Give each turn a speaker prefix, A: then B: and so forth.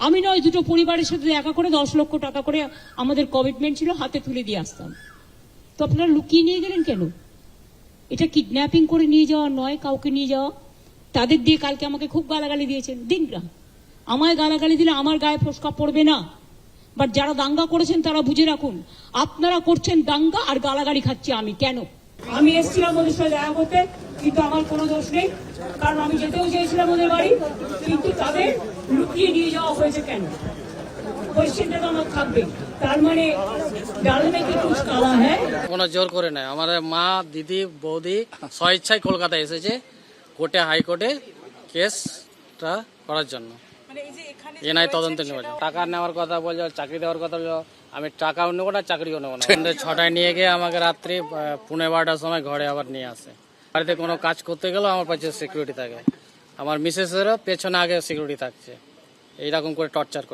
A: আমি নয়, দুটো পরিবারের সাথে দেখা করে 10 লক্ষ টাকা করে আমাদের কমিটমেন্ট ছিল, হাতে তুলে দিয়ে আসতাম। তো আপনারা লুকিয়ে নিয়ে গেলেন কেন? এটা কিডন্যাপিং করে নিয়ে যাওয়া নয়, কাউকে নিয়ে যাওয়া। তাদের দিয়ে কালকে আমাকে খুব গালাগালি দিয়েছেন, দিন না, আমায় গালাগালি দিলে আমার গায়ে ফোসকা পড়বে না। বাট যারা দাঙ্গা করেছেন তারা বুঝে রাখুন, আপনারা করছেন দাঙ্গা আর গালাগালি খাচ্ছি আমি। কেন? আমি এসেছিলাম ওদের সাথে দেখা করতে, কিন্তু আমার কোনো দোষ নেই, কারণ আমি যেতেও চেয়েছিলাম ওদের বাড়ি, কিন্তু তাদের লুকিয়ে নিয়ে যাওয়া হয়েছে কেন? কোয়েশ্চেনটা তো আমার থাকবে। তার মানে ডাল মে কি কুছ কালা হ্যায়?
B: কোনো জোর করে নাই। আমাদের মা, দিদি, বৌদি স্বেচ্ছায় কলকাতায় এসেছে কোর্টে, হাইকোর্টে কেসটা করার জন্য। এনআই তদন্ত নেওয়ার জন্য। টাকা নেওয়ার কথা বলছো, চাকরি দেওয়ার কথা বলছো, আমি টাকাও নেবো না, চাকরিও নেবো না। 6টায় নিয়ে গিয়ে আমাকে রাত্রি 11:30টার সময় ঘরে আবার নিয়ে আসে। বাড়িতে কোনো কাজ করতে গেলেও আমার পাশে সিকিউরিটি থাকে, আমার মিসেসেরও পেছনে আগে সিকিউরিটি থাকছে। এইরকম করে টর্চার করে।